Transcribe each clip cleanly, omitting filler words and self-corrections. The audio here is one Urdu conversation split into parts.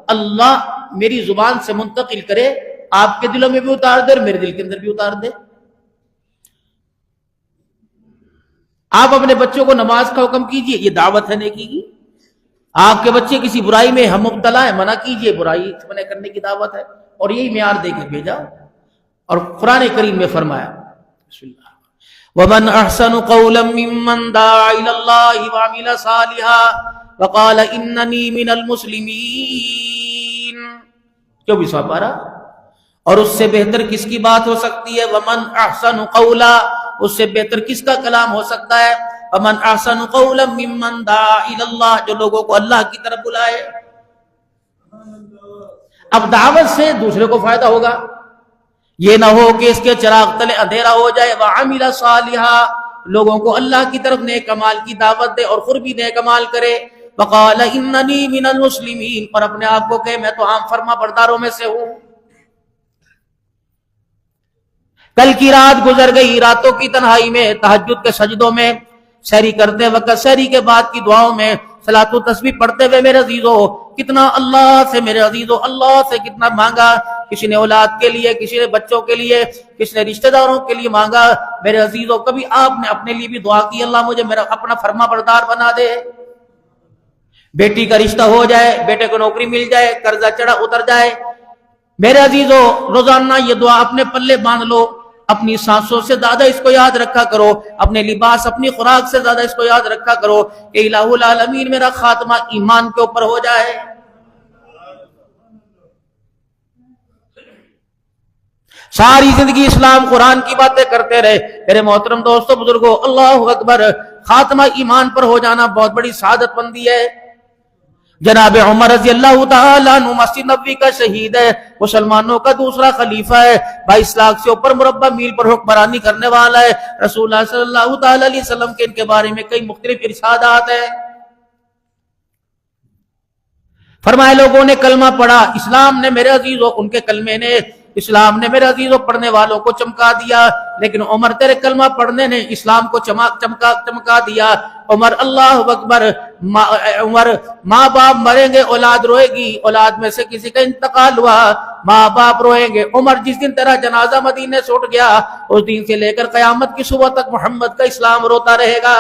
اللہ میری زبان سے منتقل کرے، آپ کے دلوں میں بھی اتار دے اور میرے دل کے اندر بھی اتار دے۔ آپ اپنے بچوں کو نماز کا حکم کیجئے، یہ دعوت ہے نیکی کی۔ آپ کے بچے کسی برائی میں ہم مبتلا ہے، منع کیجئے، برائی منع کرنے کی دعوت ہے، اور یہی معیار دے کے بھیجا۔ اور قرآن کریم میں فرمایا بسم اللہ وَمَنْ أَحْسَنُ قَوْلًا مِّمَّنْ دَعَا إِلَى اللَّهِ وَعَمِلَ صَالِحًا وَقَالَ إِنَّنِي مِنَ الْمُسْلِمِينَ 24واں پارہ۔ اور اس سے بہتر کس کی بات ہو سکتی ہے؟ وَمَنْ أَحْسَنُ قَوْلًا، اس سے بہتر کس کا کلام ہو سکتا ہے؟ وَمَنْ أَحْسَنُ قَوْلًا مِّمَّنْ دَعَا إِلَى اللَّهِ، جو لوگوں کو اللہ کی طرف بلائے۔ اب دعوت سے دوسرے کو فائدہ ہوگا، یہ نہ ہو کہ اس کے چراغ تلے اندھیرا ہو جائے۔ وَعَمِلَ صَالِحًا، لوگوں کو اللہ کی طرف نیک اعمال کی دعوت دے اور خود بھی نیک اعمال کرے۔ وَقَالَ إِنَّنِي مِنَ الْمُسْلِمِينَ، اور اپنے آپ کو کہ میں تو عام فرما برداروں میں سے ہوں۔ کل کی رات گزر گئی، راتوں کی تنہائی میں، تہجد کے سجدوں میں، سحری کرتے وقت، سحری کے بعد کی دعاؤں میں، صلاۃ و تسبیح پڑھتے ہوئے میرے عزیزو کتنا اللہ سے، میرے عزیزو اللہ سے کتنا مانگا۔ کسی نے اولاد کے لیے، کسی نے بچوں کے لیے، کسی نے رشتہ داروں کے لیے مانگا۔ میرے عزیزو کبھی آپ نے اپنے لیے بھی دعا کی اللہ مجھے میرا اپنا فرما بردار بنا دے؟ بیٹی کا رشتہ ہو جائے، بیٹے کو نوکری مل جائے، قرضہ چڑھا اتر جائے، میرے عزیزو روزانہ یہ دعا اپنے پلے باندھ لو۔ اپنی سانسوں سے زیادہ اس کو یاد رکھا کرو، اپنے لباس اپنی خوراک سے زیادہ اس کو یاد رکھا کرو کہ الہ العالمین میرا خاتمہ ایمان کے اوپر ہو جائے۔ ساری زندگی اسلام قرآن کی باتیں کرتے رہے۔ میرے محترم دوستو بزرگوں، اللہ اکبر، خاتمہ ایمان پر ہو جانا بہت بڑی سعادت مندی ہے۔ جناب عمر رضی اللہ تعالیٰ عنہ مسجد نبوی کا شہید ہے، مسلمانوں کا دوسرا خلیفہ ہے، 22 لاکھ سے اوپر مربع میل پر حکمرانی کرنے والا ہے۔ رسول اللہ صلی اللہ تعالیٰ علیہ وسلم کے ان کے بارے میں کئی مختلف ارشادات ہیں۔ فرمائے لوگوں نے کلمہ پڑھا، اسلام نے میرے عزیزوں، ان کے کلمے نے، اسلام نے میرے عزیزوں پڑھنے والوں کو چمکا دیا، لیکن عمر تیرے کلمہ پڑھنے نے اسلام کو چمکا دیا۔ عمر اللہ اکبر، عمر ماں باپ مریں گے، اولاد روئے گی، اولاد میں سے کسی کا انتقال ہوا، ماں باپ روئیں گے۔ عمر جس دن تیرا جنازہ مدینے سے اٹھ گیا، اس دن سے لے کر قیامت کی صبح تک محمد کا اسلام روتا رہے گا۔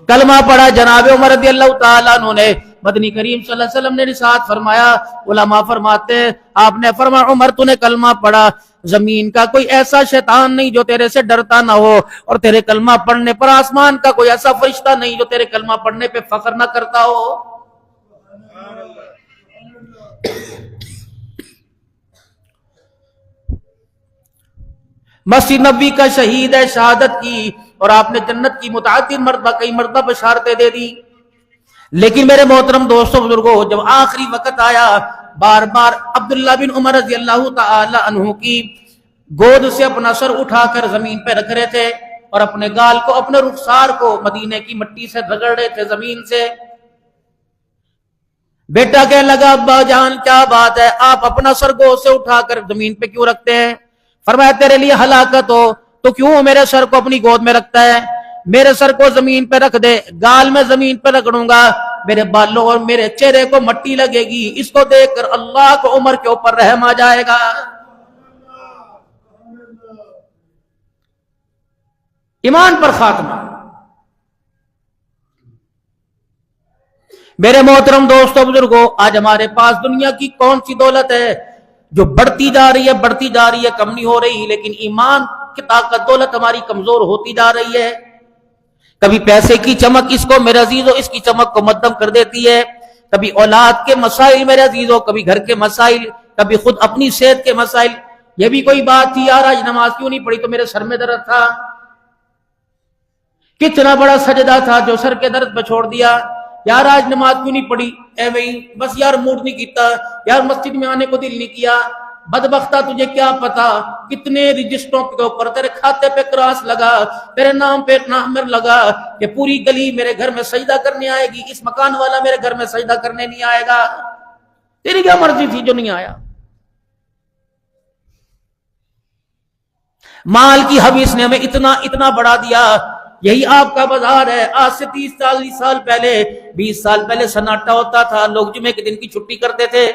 کلمہ پڑھا جناب عمر رضی اللہ تعالیٰ عنہ نے، مدنی کریم صلی اللہ علیہ وسلم نے ارشاد فرمایا، علماء فرماتے ہیں، آپ نے فرمایا عمر تو نے کلمہ پڑھا، زمین کا کوئی ایسا شیطان نہیں جو تیرے سے ڈرتا نہ ہو، اور تیرے کلمہ پڑھنے پر آسمان کا کوئی ایسا فرشتہ نہیں جو تیرے کلمہ پڑھنے پہ فخر نہ کرتا ہو۔ مسجد نبوی کا شہید ہے، شہادت کی، اور آپ نے جنت کی متعدد مرتبہ کئی مرتبہ بشارتیں دے دی۔ لیکن میرے محترم دوستوں بزرگوں، جب آخری وقت آیا، بار بار عبداللہ بن عمر رضی اللہ تعالی عنہ کی گود سے اپنا سر اٹھا کر زمین پہ رکھ رہے تھے، اور اپنے گال کو، اپنے رخسار کو مدینے کی مٹی سے رگڑ رہے تھے زمین سے۔ بیٹا کہنے لگا ابا جان کیا بات ہے، آپ اپنا سر گود سے اٹھا کر زمین پہ کیوں رکھتے ہیں؟ فرمایا تیرے لیے ہلاکت ہو تو کیوں میرے سر کو اپنی گود میں رکھتا ہے؟ میرے سر کو زمین پہ رکھ دے، گال میں زمین پہ رگڑوں گا، میرے بالوں اور میرے چہرے کو مٹی لگے گی، اس کو دیکھ کر اللہ کو عمر کے اوپر رحم آ جائے گا۔ ایمان پر خاتمہ۔ میرے محترم دوستوں بزرگوں، آج ہمارے پاس دنیا کی کون سی دولت ہے جو بڑھتی جا رہی ہے، کم نہیں ہو رہی، لیکن ایمان کی طاقت دولت ہماری کمزور ہوتی جا رہی ہے۔ کبھی پیسے کی چمک اس کو میرے عزیزوں، اس کی چمک کو مدھم کر دیتی ہے، کبھی اولاد کے مسائل میرے عزیزوں، کبھی گھر کے مسائل، کبھی خود اپنی صحت کے مسائل۔ یہ بھی کوئی بات تھی یار آج نماز کیوں نہیں پڑھی تو میرے سر میں درد تھا، کتنا بڑا سجدہ تھا جو سر کے درد پہ چھوڑ دیا، یار آج نماز کیوں نہیں پڑھی، اے بھائی بس یار موڈ نہیں کیتا، یار مسجد میں آنے کو دل نہیں کیا۔ بدبختہ تجھے کیا پتا کتنے رجسٹروں کے اوپر تیرے کھاتے پہ کراس لگا، تیرے نام پہ نامر لگا کہ پوری گلی میرے گھر میں سجدہ کرنے آئے گی، اس مکان والا میرے گھر میں سجدہ کرنے نہیں آئے گا، تیری کیا مرضی تھی جو نہیں آیا۔ مال کی حویث نے ہمیں اتنا بڑھا دیا، یہی آپ کا بازار ہے. آج سے 30-40 سال پہلے، 20 سال پہلے سناٹا ہوتا تھا، لوگ جمعے کے دن کی چھٹی کرتے تھے.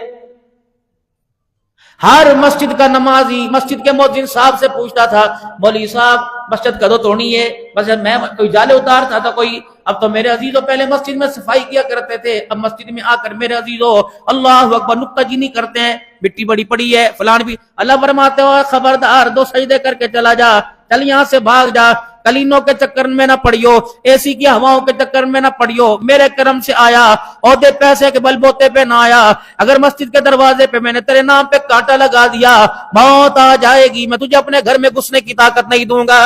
ہر مسجد کا نمازی مسجد کے مؤذن صاحب سے پوچھتا تھا، مولوی صاحب مسجد کدو توڑنی ہے؟ بس میں کوئی جالے اتارتا تھا کوئی. اب تو میرے عزیزوں پہلے مسجد میں صفائی کیا کرتے تھے، اب مسجد میں آ کر میرے عزیزوں اللہ اکبر نکتہ چینی کرتے ہیں، مٹی بڑی پڑی ہے فلان بھی. اللہ فرماتے ہو خبردار 2 سجدے کر کے چلا جا، چل یہاں سے بھاگ جا، کلینوں کے چکر میں نہ پڑیو، اے سی کی ہواؤں کے چکر میں نہ پڑیو، میرے کرم سے آیا، عہدے پیسے کے بل بوتے پہ نہ آیا. اگر مسجد کے دروازے پہ میں نے تیرے نام پہ کانٹا لگا دیا، موت آ جائے گی، میں تجھے اپنے گھر میں گھسنے کی طاقت نہیں دوں گا.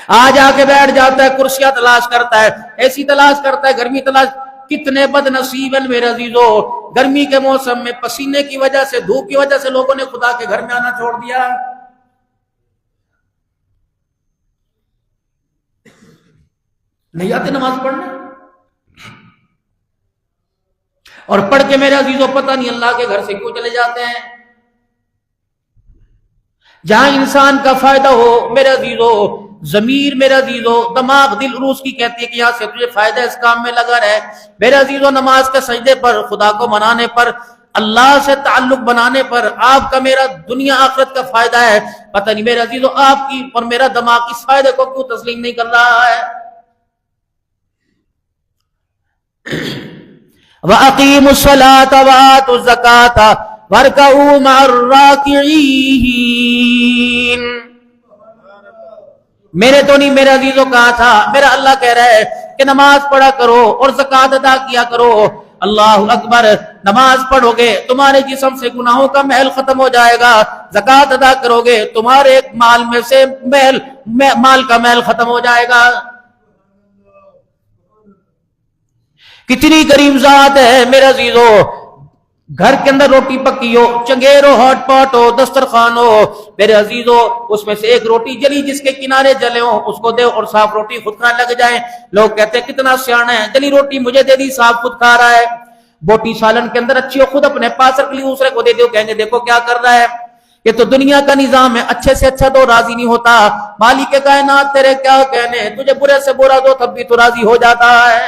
آ جا کے بیٹھ جاتا ہے، کرسیاں تلاش کرتا ہے، ایسی تلاش کرتا ہے، گرمی تلاش. کتنے بد نصیب ہیں میرے عزیزو، گرمی کے موسم میں پسینے کی وجہ سے، دھوپ کی وجہ سے لوگوں نے خدا کے گھر میں آنا چھوڑ دیا. نہیں آتے نماز پڑھنے، اور پڑھ کے میرے عزیزو پتہ نہیں اللہ کے گھر سے کیوں چلے جاتے ہیں. جہاں انسان کا فائدہ ہو میرے عزیزو، ضمیر میرے عزیزو، دماغ، دل روح کی کہتی ہے کہ یہاں سے تجھے فائدہ اس کام میں لگا رہے. میرے عزیزو نماز کے سجدے پر، خدا کو منانے پر، اللہ سے تعلق بنانے پر آپ کا میرا دنیا آخرت کا فائدہ ہے. پتہ نہیں میرے عزیزو آپ کی اور میرا دماغ اس فائدے کو کیوں تسلیم نہیں کر رہا ہے. وَأَقِيمُوا الصَّلَاةَ وَآتُوا الزَّكَاةَ وَارْكَعُوا مَعَ الرَّاكِعِينَ. میرے تو نہیں میرے عزیزوں کہا تھا، میرا اللہ کہہ رہا ہے کہ نماز پڑھا کرو اور زکوٰۃ ادا کیا کرو. اللہ اکبر، نماز پڑھو گے تمہارے جسم سے گناہوں کا محل ختم ہو جائے گا، زکوٰۃ ادا کرو گے تمہارے مال میں سے مال کا محل ختم ہو جائے گا. کتنی کریم ذات ہے میرے عزیزو، گھر کے اندر روٹی پکی ہو، چنگیر ہو، ہاٹ پاٹ ہو، دسترخوان ہو، میرے عزیزو اس میں سے ایک روٹی جلی جس کے کنارے جلے ہوں اس کو دے اور صاف روٹی خود کھانے لگ جائے. لوگ کہتے ہیں کتنا سیانا ہے، جلی روٹی مجھے دے دی، صاف خود کھا رہا ہے. بوٹی سالن کے اندر اچھی ہو، خود اپنے پاس رکھ لی، دوسرے کو دے دو، کہیں گے دیکھو کیا کر رہا ہے. یہ تو دنیا کا نظام ہے، اچھے سے اچھا تو راضی نہیں ہوتا. مالک کائنات تیرے کیا کہنے، تجھے برے سے برا دو تب بھی تو راضی ہو جاتا ہے.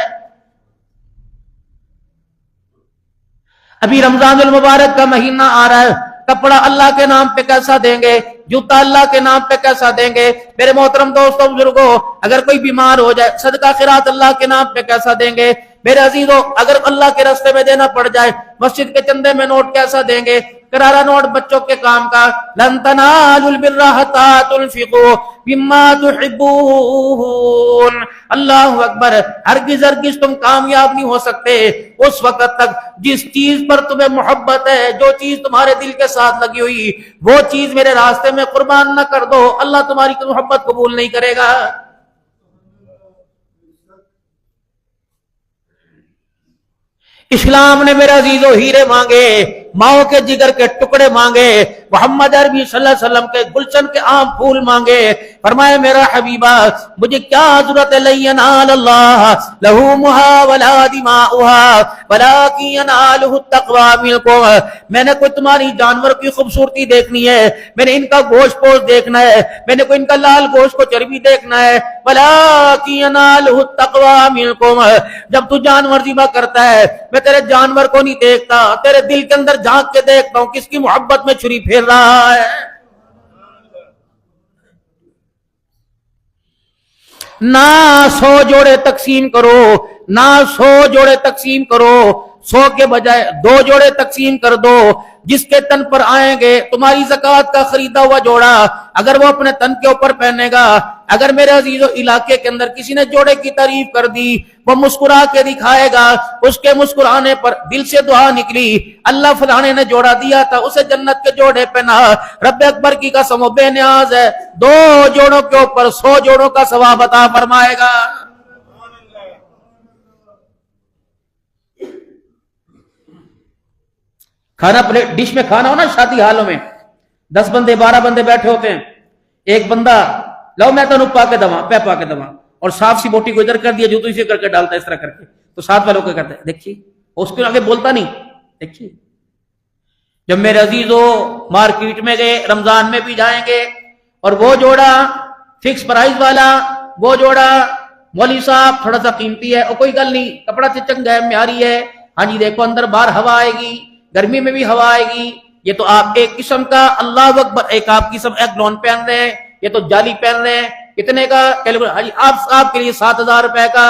ابھی رمضان المبارک کا مہینہ آ رہا ہے، کپڑا اللہ کے نام پہ کیسا دیں گے، جوتا اللہ کے نام پہ کیسا دیں گے. میرے محترم دوستوں بزرگوں، اگر کوئی بیمار ہو جائے صدقہ خیرات اللہ کے نام پہ کیسا دیں گے. میرے عزیزوں اگر اللہ کے راستے میں دینا پڑ جائے مسجد کے چندے میں نوٹ کیسا دیں گے، کرارا نوٹ بچوں کے کام کا. لن تنالوا البر حتى تنفقوا مما تحبون. اللہ اکبر، ہرگز تم کامیاب نہیں ہو سکتے اس وقت تک جس چیز پر تمہیں محبت ہے، جو چیز تمہارے دل کے ساتھ لگی ہوئی، وہ چیز میرے راستے میں قربان نہ کر دو، اللہ تمہاری محبت قبول نہیں کرے گا. اسلام نے میرے عزیزو ہیرے مانگے، ماؤں کے جگر کے ٹکڑے مانگے، محمد عربی صلی اللہ علیہ وسلم کے گلشن کے عام پھول مانگے. فرمائے میرا حبیبہ مجھے کیا ضرورت ہے، لن ینال اللہ لحومها ولا دماؤها ولکن ینالہ التقوی منکم. میں نے کوئی تمہاری جانور کی خوبصورتی دیکھنی ہے، میں نے ان کا گوشت پوش دیکھنا ہے، میں نے کوئی ان کا لال گوشت کو چربی دیکھنا ہے. ولکن ینالہ التقوی منکم. جب تو جانور ذبح کرتا ہے میں تیرے جانور کو نہیں دیکھتا، تیرے دل کے اندر جھانک کے دیکھتا ہوں کس کی محبت میں چھری پھیر رہا ہے. نہ 100 جوڑے تقسیم کرو، نہ 100 جوڑے تقسیم کرو، 100 کے بجائے 2 جوڑے تقسیم کر دو. جس کے تن پر آئیں گے تمہاری زکوٰۃ کا خریدا ہوا جوڑا، اگر وہ اپنے تن کے اوپر پہنے گا، اگر میرے عزیزو علاقے کے اندر کسی نے جوڑے کی تعریف کر دی، وہ مسکرا کے دکھائے گا، اس کے مسکرانے پر دل سے دعا نکلی، اللہ فلانے نے جوڑا دیا تھا اسے جنت کے جوڑے پہنا، رب اکبر کی قسم و بے نیاز ہے 2 جوڑوں کے اوپر 100 جوڑوں کا ثواب عطا فرمائے گا. کھانا پلیٹ ڈش میں کھانا ہو نا، شادی حالوں میں 10 بندے 12 بندے بیٹھے ہوتے ہیں، ایک بندہ لو میں تو پا کے دوا پہ پا کے دوا اور صاف سی بوٹی کو ادھر کر دیا جو تو اسے کر کے ڈالتا ہے اس طرح کر کے، تو ساتھ والوں کو کہتا ہے دیکھیے، اس کو آگے بولتا نہیں، دیکھیے جب میرے عزیزوں مارکیٹ میں گئے، رمضان میں بھی جائیں گے، اور وہ جوڑا فکس پرائز والا، وہ جوڑا مولوی صاحب تھوڑا سا قیمتی ہے، اور کوئی گل نہیں، کپڑا سے چنگا ہے، معیاری ہے، ہاں جی دیکھو اندر باہر ہوا آئے گی، گرمی میں بھی ہوا آئے گی، یہ تو آپ ایک قسم کا اللہ اکبر، ایک آپ قسم ایک لون پہن رہے ہیں، یہ تو جالی پہن رہے ہیں، کتنے کا ہاں جی آپ کے لیے 7,000 روپے کا۔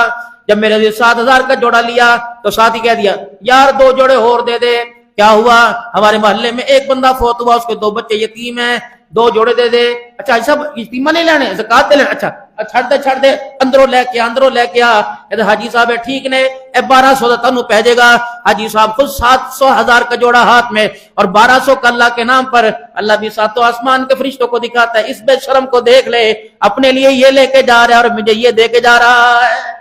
جب میرے لیے 7,000 کا جوڑا لیا تو ساتھ ہی کہہ دیا یار 2 جوڑے اور دے دے۔ کیا ہوا؟ ہمارے محلے میں ایک بندہ فوت ہوا، اس کے 2 بچے یتیم ہیں، 2 جوڑے دے دے۔ اچھا سب یتیمہ نہیں لینے، زکات دے لینے، اچھا چھڑ دے اندروں لے کے آ۔ حاجی صاحب ہے ٹھیک نے، 1200 کا تنو پہ جائے گا۔ حاجی صاحب خود 700,000 کا جوڑا ہاتھ میں، اور 1200 کا اللہ کے نام پر۔ اللہ بھی 7 آسمان کے فرشتوں کو دکھاتا ہے، اس بے شرم کو دیکھ لے، اپنے لیے یہ لے کے جا رہا ہے اور مجھے یہ دے کے جا رہا ہے۔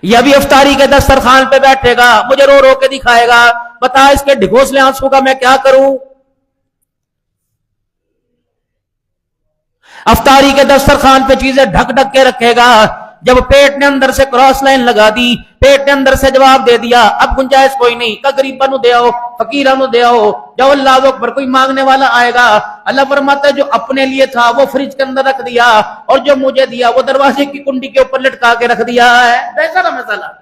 یہ ابھی افطاری کے دسترخوان پہ بیٹھے گا، مجھے رو رو کے دکھائے گا، بتا اس کے ڈھکوسلے آنسو کا میں کیا کروں؟ افطاری کے دسترخوان پہ چیزیں ڈھک ڈھک کے رکھے گا۔ جب پیٹ نے اندر سے کراس لائن لگا دی، پیٹ نے اندر سے جواب دے دیا اب گنجائش کوئی نہیں، کہ غریباں نو دے آؤ، فقیراں نو دے آؤ، جب اللہ اکبر کوئی مانگنے والا آئے گا، اللہ فرماتا ہے جو اپنے لیے تھا وہ فریج کے اندر رکھ دیا، اور جو مجھے دیا وہ دروازے کی کنڈی کے اوپر لٹکا کے رکھ دیا ہے۔ ایسا نا مسئلہ۔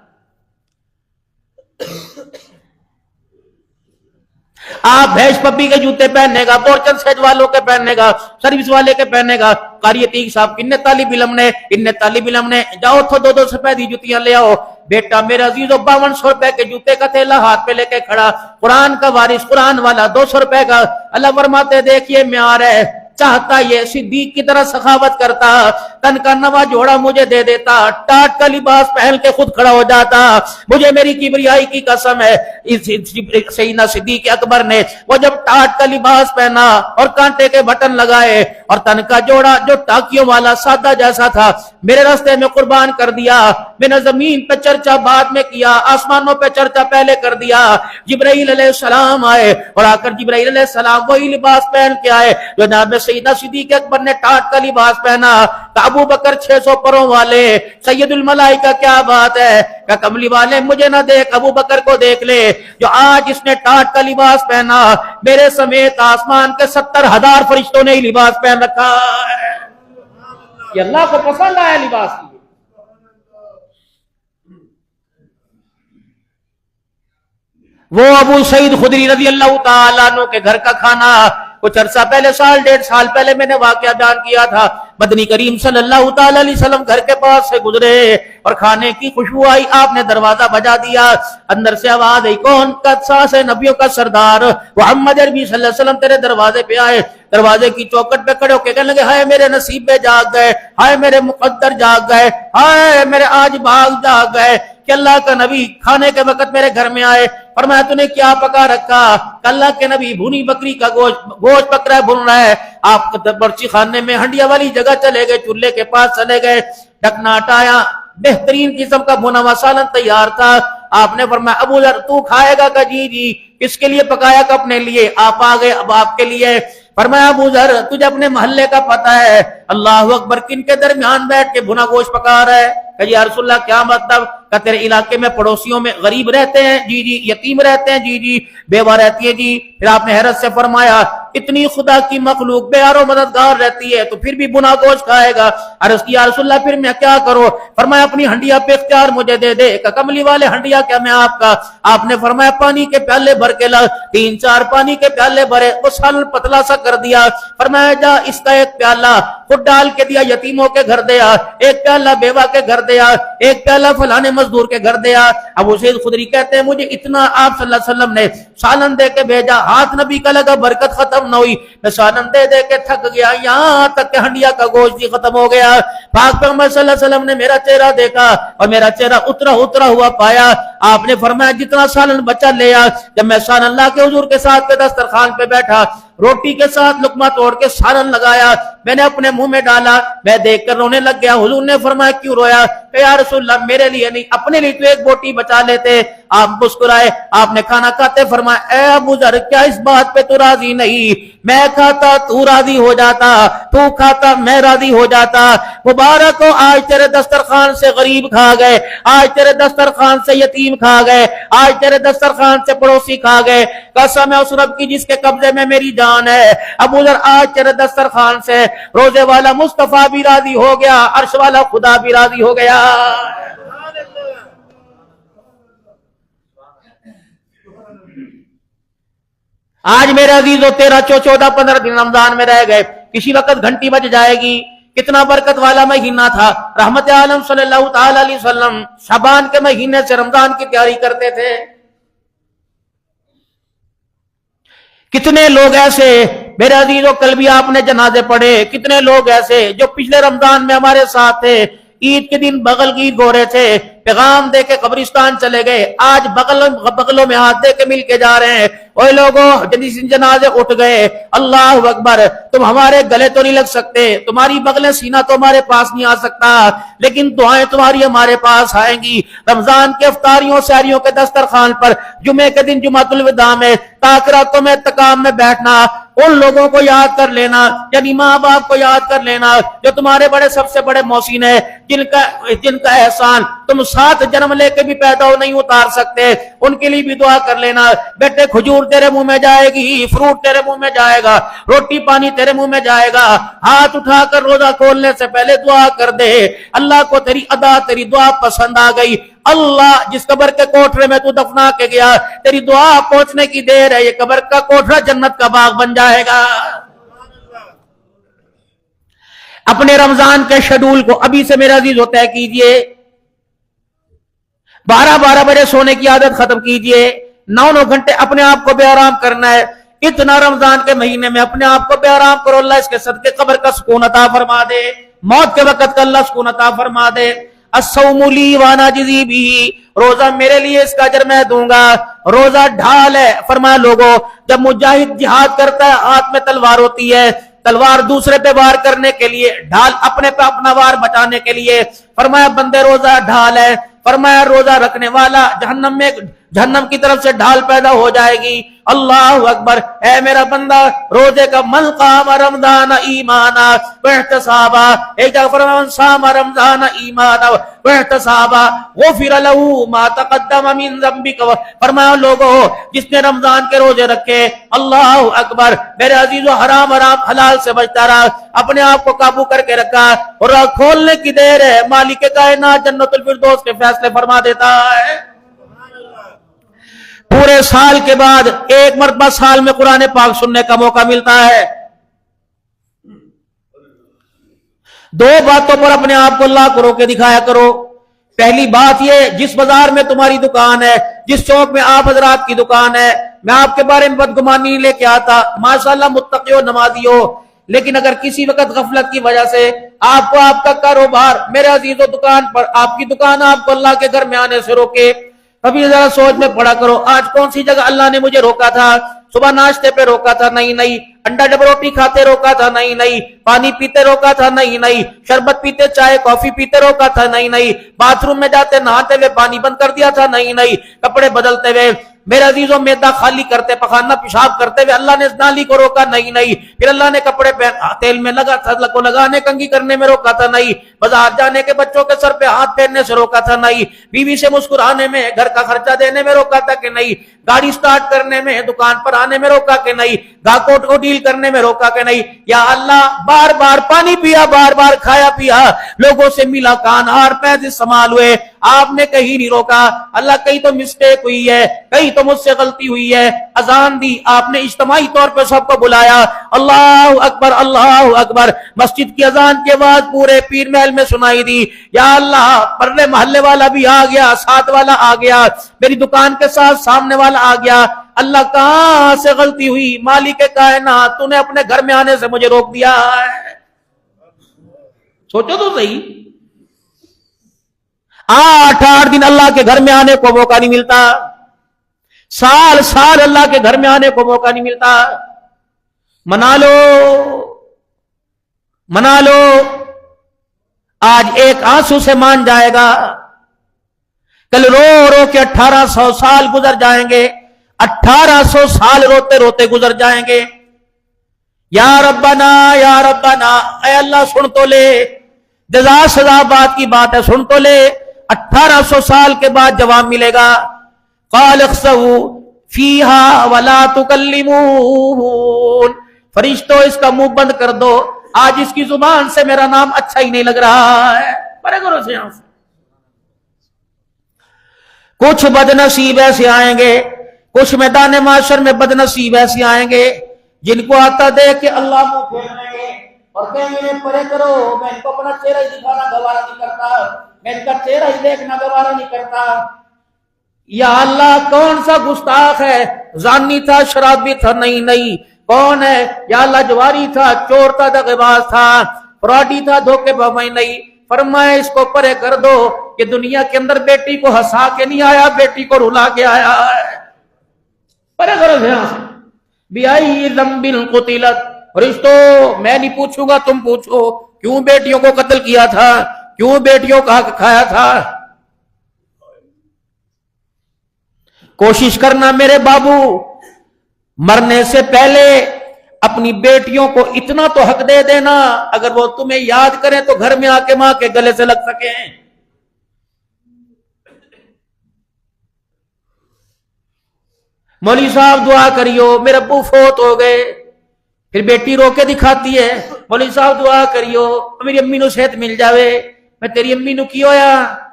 آپ بھیش پپی کے جوتے پہننے گا، بورچن سیج والوں کے پہننے گا، سروس والے کے پہننے گا۔ قاری عتیق صاحب کن طالب علم نے جاؤ تو 200 روپے دی جوتیاں لے آؤ۔ بیٹا میرا عزیزو 5200 روپے کے جوتے کا تھیلا ہاتھ پہ لے کے کھڑا، قرآن کا وارث، قرآن والا 200 روپے کا۔ اللہ فرماتے دیکھیے معیار ہے، چاہتا یہ صدیق کی طرح سخاوت کرتا، تن کا نوا جوڑا مجھے دے دیتا، ٹاٹ کا لباس پہن کے خود کھڑا ہو جاتا۔ مجھے میری کبریائی کی قسم ہے، سیدنا صدیق اکبر نے وہ جب ٹاٹ کا لباس پہنا اور کانٹے کے بٹن لگائے اور تن کا جوڑا جو ٹاکیوں والا سادہ جیسا تھا میرے راستے میں قربان کر دیا۔ میں نے زمین پہ چرچا بعد میں کیا، آسمانوں پہ چرچا پہلے کر دیا۔ جبرائیل علیہ السلام آئے اور آ کر جبرائیل علیہ السلام وہی لباس پہن کے آئے جو جناب سیدنا صدیق اکبر نے ٹاٹ کا لباس پہنا۔ ابو بکر 600 پروں والے سید الملائکہ کیا بات ہے، کہ کملی والے مجھے نہ دیکھ، ابو بکر کو دیکھ لے جو آج اس نے ٹاٹ کا لباس پہنا، میرے سمیت آسمان کے 70,000 فرشتوں نے ہی لباس پہن رکھا ہے۔ یہ اللہ کو پسند آیا لباس کی۔ وہ ابو سعید خدری رضی اللہ تعالیٰ عنہ کے گھر کا کھانا کچھ عرصہ پہلے، 1.5 سال پہلے میں نے واقعہ بیان کیا تھا۔ مدنی کریم صلی اللہ تعالی علیہ وسلم گھر کے پاس سے گزرے اور کھانے کی خوشبو آئی، آپ نے دروازہ بجا دیا، اندر سے آواز آئی کون؟ قدساس ہے نبیوں کا سردار محمد عربی صلی اللہ علیہ وسلم تیرے دروازے پہ آئے۔ دروازے کی چوکٹ پہ کھڑے ہو کے کہنے لگے ہائے میرے نصیبے جاگ گئے، ہائے میرے مقدر جاگ گئے، ہائے میرے آج باغ جاگ گئے کہ اللہ کا نبی کھانے کے وقت میرے گھر میں آئے۔ فرمایا تو نے کیا پکا رکھا؟ کہ اللہ کے نبی بھونی بکری کا گوشت پک رہا ہے، بھون رہا ہے۔ آپ برچی خانے میں ہنڈیا والی جگہ چلے گئے، چولہے کے پاس چلے گئے، ڈھکنا ہٹایا، بہترین قسم کا بھونا ہوا سالن تیار تھا۔ آپ نے فرمایا ابو ذر تو کھائے گا؟ کہ جی جی۔ کس کے لیے پکایا؟ کہ اپنے لیے۔ آپ آ گئے، اب آپ کے لیے۔ فرمایا ابو ذر تجھے اپنے محلے کا پتہ ہے؟ اللہ اکبر، کن کے درمیان بیٹھ کے بھنا گوشت پکا رہا ہے؟ کہ یا رسول اللہ کیا مطلب؟ کہ تیرے علاقے میں پڑوسیوں میں غریب رہتے ہیں؟ جی جی۔ یتیم رہتے ہیں؟ جی جی۔ بیوہ رہتی ہے؟ جی۔ پھر آپ نے حیرت سے فرمایا اتنی خدا کی مخلوق بے و مددگار رہتی ہے تو پھر بھی بنا گوشت کھائے گا؟ عرض کیا رسول اللہ پھر میں کیا کروں؟ فرمایا اپنی ہنڈیا پہ اختیار مجھے دے دے۔ کہ کملی والے ہنڈیا کیا میں آپ کا؟ آپ نے فرمایا پانی کے پیالے بھر کے لا، 3-4 پانی کے پیالے بھرے، وہ سالن پتلا سا کر دیا۔ فرمایا جا اس کا ایک پیالہ خود ڈال کے دیا، یتیموں کے گھر دیا، ایک پیالہ بیوہ کے گھر دیا، ایک پیالہ فلانے مزدور کے گھر دیا۔ ابو سعید خدری کہتے ہیں مجھے اتنا آپ صلی اللہ علیہ وسلم نے سالن دے کے بھیجا، ہاتھ نبی کا لگا، برکت ختم نہ ہوئی، میں سالن دے دے کے تھک گیا، یہاں تک کہ ہنڈیا کا گوشت بھی ختم ہو گیا۔ پاک پیغمبر صلی اللہ علیہ وسلم نے میرا چہرہ دیکھا اور میرا چہرہ اترا ہوا پایا۔ آپ نے فرمایا جتنا سالن بچا لے آ۔ جب میں سالن اللہ کے حضور کے ساتھ دسترخوان پہ بیٹھا، روٹی کے ساتھ لقمہ توڑ کے سالن لگایا، میں نے اپنے منہ میں ڈالا، میں دیکھ کر رونے لگ گیا۔ حضور نے فرمایا کیوں رویا؟ کہ یا رسول اللہ میرے لیے نہیں، اپنے لیے تو ایک بوٹی بچا لیتے۔ آپ مسکرائے, آپ نے کھانا کھاتے فرمایا اے ابو ذر کیا اس بات پہ تو راضی نہیں, میں کھاتا تو راضی ہو جاتا, تو کھاتا میں راضی ہو جاتا. مبارک ہو آج تیرے دسترخوان سے غریب کھا گئے, آج تیرے دسترخوان سے یتیم کھا گئے, آج تیرے دسترخوان سے پڑوسی کھا گئے. قسم ہے اس رب کی جس کے قبضے میں میری جان ہے, ابو ذر آج تیرے دسترخوان سے روزے والا مصطفیٰ بھی راضی ہو گیا, عرش والا خدا بھی راضی ہو گیا. آج میرے عزیزو 13 14 15 دن رمضان میں رہ گئے, کسی وقت گھنٹی بج جائے گی. کتنا برکت والا مہینہ تھا. رحمت عالم صلی اللہ تعالی علیہ وسلم شعبان کے مہینے سے رمضان کی تیاری کرتے تھے. کتنے لوگ ایسے میرے عزیزو, کل بھی آپ نے جنازے پڑھے, کتنے لوگ ایسے جو پچھلے رمضان میں ہمارے ساتھ تھے, عید کے دن بغل کی گو رہے تھے, پیغام دے کے قبرستان چلے گئے, آج بغلوں میں ہاتھ دے کے مل کے جا رہے ہیں. اوے لوگوں جنازے اٹھ گئے, اللہ اکبر, تم ہمارے گلے تو نہیں لگ سکتے, تمہاری بغلیں سینہ تو ہمارے پاس نہیں آ سکتا, لیکن دعائیں تمہاری ہمارے پاس آئیں گی. رمضان کے افطاریوں سحریوں کے دسترخوان پر جمعے کے دن جمعۃ الوداع میں تاخیراتوں میں تقام میں بیٹھنا, ان لوگوں کو یاد کر لینا, یعنی ماں باپ کو یاد کر لینا جو تمہارے بڑے سب سے بڑے محسن ہیں, جن کا احسان تم 7 جنم لے کے بھی پیدا ہو نہیں اتار سکتے, ان کے لیے بھی دعا کر لینا. بیٹے کھجور تیرے منہ میں جائے گی, فروٹ تیرے منہ میں جائے گا, روٹی پانی تیرے منہ میں جائے گا, ہاتھ اٹھا کر روزہ کھولنے سے پہلے دعا کر دے, اللہ کو تیری ادا تیری دعا پسند آ گئی, اللہ جس قبر کے کوٹھرے میں تو دفنا کے گیا تیری دعا پہنچنے کی دیر ہے, یہ قبر کا کوٹھرا جنت کا باغ بن جائے گا. اپنے رمضان کے شیڈول کو ابھی سے میرے عزیز طے کیجئے, 12 بجے سونے کی عادت ختم کیجئے, 9 گھنٹے اپنے آپ کو بے آرام کرنا ہے. اتنا رمضان کے مہینے میں اپنے آپ کو بے آرام کرو, اللہ اس کے صدقے قبر کا سکون عطا فرما دے, موت کے وقت کا اللہ سکون عطا فرما دے. الصوم لی وانا اجزی بہ, روزہ میرے لیے اس کا اجر میں دوں گا. روزہ ڈھال ہے, فرمایا لوگوں جب مجاہد جہاد کرتا ہے ہاتھ میں تلوار ہوتی ہے, تلوار دوسرے پہ وار کرنے کے لیے, ڈھال اپنے پہ اپنا وار بچانے کے لیے. فرمایا بندے روزہ ڈھال ہے, فرمایا روزہ رکھنے والا جہنم کی طرف سے ڈھال پیدا ہو جائے گی. اللہ اکبر, اے میرا بندہ روزے کا من قام رمضان ایمانا واحتسابا, ایک جگہ فرمایا من صام رمضان ایمانا واحتسابا غفر له ما تقدم من ذنبک. فرمایا لوگوں جس نے رمضان کے روزے رکھے, اللہ اکبر, میرے عزیزو حرام حلال سے بچتا رہا, اپنے آپ کو قابو کر کے رکھا, اور کھولنے کی دیر ہے, مالک کائنات جنت الفردوس کے فیصلے فرما دیتا ہے. پورے سال کے بعد ایک مرتبہ سال میں قرآن پاک سننے کا موقع ملتا ہے. 2 باتوں پر اپنے آپ کو اللہ کو روکے دکھایا کرو. پہلی بات یہ, جس بازار میں تمہاری دکان ہے, جس چوک میں آپ حضرات کی دکان ہے, میں آپ کے بارے میں بدگمانی نہیں لے کے آتا, ماشاءاللہ متقی ہو نمازی ہو, لیکن اگر کسی وقت غفلت کی وجہ سے آپ کو آپ کا کاروبار میرے عزیزو دکان پر, آپ کی دکان آپ کو اللہ کے گھر میں آنے سے روکے, کبھی ذرا سوچ میں پڑا کرو, آج کون سی جگہ اللہ نے مجھے روکا تھا. صبح ناشتے پہ روکا تھا, نہیں. انڈا ڈب روٹی کھاتے روکا تھا, نہیں. پانی پیتے روکا تھا, نہیں. شربت پیتے چائے کافی پیتے روکا تھا, نہیں. باتھ روم میں جاتے نہاتے ہوئے پانی بند کر دیا تھا, نہیں. کپڑے بدلتے ہوئے میرے عزیزوں میدا خالی کرتے پخانا پیشاب کرتے ہوئے اللہ نے اس نالی کو روکا, نہیں. پھر اللہ نے کپڑے تیل میں لگانے کنگھی کرنے میں روکا تھا, نہیں. بازار جانے کے بچوں کے سر پہ ہاتھ پھیرنے سے روکا تھا, نہیں. بیوی سے مسکرانے میں, گھر کا خرچہ دینے میں روکا تھا کہ نہیں. گاڑی سٹارٹ کرنے میں, دکان پر آنے میں روکا کہ نہیں. گاہکوں کو ڈیل کرنے میں روکا کہ نہیں. یا اللہ بار بار پانی پیا, بار بار کھایا پیا, لوگوں سے ملا, کان ہار پیسے سنبھال ہوئے, آپ نے کہیں نہیں روکا. اللہ کہیں تو مسٹیک ہوئی ہے, کہیں تو مجھ سے غلطی ہوئی ہے, اذان دی, آپ نے اجتماعی طور پہ سب کو بلایا, اللہ اکبر اللہ اکبر, مسجد کی اذان کی آواز پورے پیر محل میں سنائی دی. یا اللہ پرلے محلے والا بھی آ گیا, ساتھ والا آ گیا, میری دکان کے ساتھ سامنے والا آ گیا. اللہ کہاں سے غلطی ہوئی, مالک کائنات تو نے اپنے گھر میں آنے سے مجھے روک دیا ہے. سوچو تو صحیح, 8 دن اللہ کے گھر میں آنے کو موقع نہیں ملتا, سال اللہ کے گھر میں آنے کو موقع نہیں ملتا. منا لو, آج ایک آنسو سے مان جائے گا کل رو رو کے 1800 سال گزر جائیں گے، 1800 سال روتے روتے گزر جائیں گے. یا ربنا یا ربنا، اے اللہ سن تو لے، جزا سزا بات کی بات ہے، سن تو لے. 1800 سال کے بعد جواب ملے گا، قال اخسؤوا فیہا ولا تکلمون، فرشتوں اس کا منہ بند کر دو، آج اس کی زبان سے میرا نام اچھا ہی نہیں لگ رہا ہے. پڑے کرو سے یہاں سے. کچھ بد نصیب ایسے آئیں گے، کچھ میدان معاشر میں بد نصیب ایسے آئیں گے جن کو آتا دیکھ کے اللہ منہ پھیر لیں گے اور کہیں گے پرے کرو، میں ان کو اپنا چہرہ ہی دکھانا گوارا نہیں کرتا، میں ان کا چہرہ ہی دیکھنا گوارا نہیں کرتا. یا اللہ کون سا گستاخ ہے، زانی تھا، شرابی تھا، نہیں کون ہے یا اللہ، جواری تھا، چور تھا، دغیباز تھا، فراڈی تھا، دھوکے بازی نہیں. فرمائے اس کو پرے کر دو کہ دنیا کے اندر بیٹی کو ہنسا کے نہیں آیا، بیٹی کو رلا کے آیا ہے. پرے کرو دھیان سے. بیائی ذنب قتلت، فرشتوں میں نہیں پوچھوں گا، تم پوچھو کیوں بیٹیوں کو قتل کیا تھا، کیوں بیٹیوں کا حق کھایا تھا. کوشش کرنا میرے بابو، مرنے سے پہلے اپنی بیٹیوں کو اتنا تو حق دے دینا، اگر وہ تمہیں یاد کریں تو گھر میں آ کے ماں کے گلے سے لگ سکیں. مولوی صاحب دعا کریو، میرے ابو فوت ہو گئے، پھر بیٹی رو کے دکھاتی ہے، مولوی صاحب دعا کریو میری امی نو صحت مل جاوے. میں تیری امی نو کی ہویا؟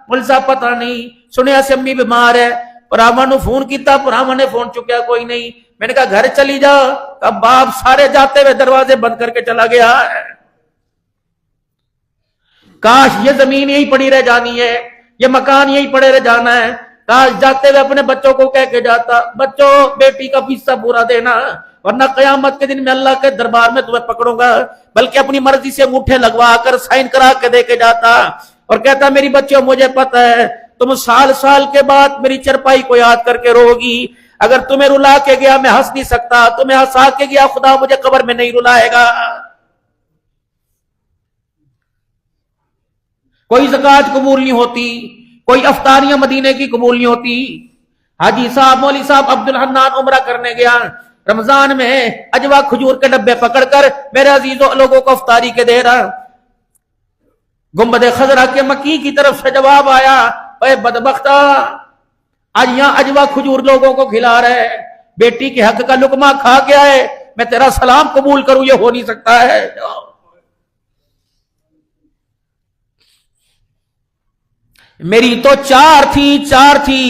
مولوی صاحب پتہ نہیں، سنیا سے امی بیمار ہے، پراما نو فون کیتا، پراما نے فون چکیا کوئی نہیں. میں نے کہا گھر چلی جا، اب باپ سارے جاتے ہوئے دروازے بند کر کے چلا گیا. کاش یہ زمین یہی پڑی رہ جانی ہے، یہ مکان یہی پڑے رہ جانا ہے. کاش جاتے ہوئے اپنے بچوں کو کہہ کے جاتا، بچوں بیٹی کا حصہ پورا دینا، ورنہ قیامت کے دن میں اللہ کے دربار میں تمہیں پکڑوں گا. بلکہ اپنی مرضی سے انگوٹھے لگوا کر سائن کرا کے دے کے جاتا اور کہتا میری بچوں مجھے پتہ ہے تم سال سال کے بعد میری چرپائی کو یاد کر کے رو گی، اگر تمہیں رلا کے گیا میں ہنس نہیں سکتا، تمہیں ہنسا کے گیا خدا مجھے قبر میں نہیں رلائے گا. کوئی زکوٰۃ قبول نہیں ہوتی، کوئی افطاریاں مدینے کی قبول نہیں ہوتی. حاجی صاحب مولوی صاحب عبدالحنان عمرہ کرنے گیا، رمضان میں اجوا کھجور کے ڈبے پکڑ کر میرے عزیزوں لوگوں کو افطاری کے دے رہا. گنبد خضرا کے مکی کی طرف سے جواب آیا، اے بدبختہ آج یہاں اجوا کھجور لوگوں کو کھلا رہے، بیٹی کے حق کا لقمہ کھا گیا ہے، میں تیرا سلام قبول کروں یہ ہو نہیں سکتا ہے. میری تو چار تھی،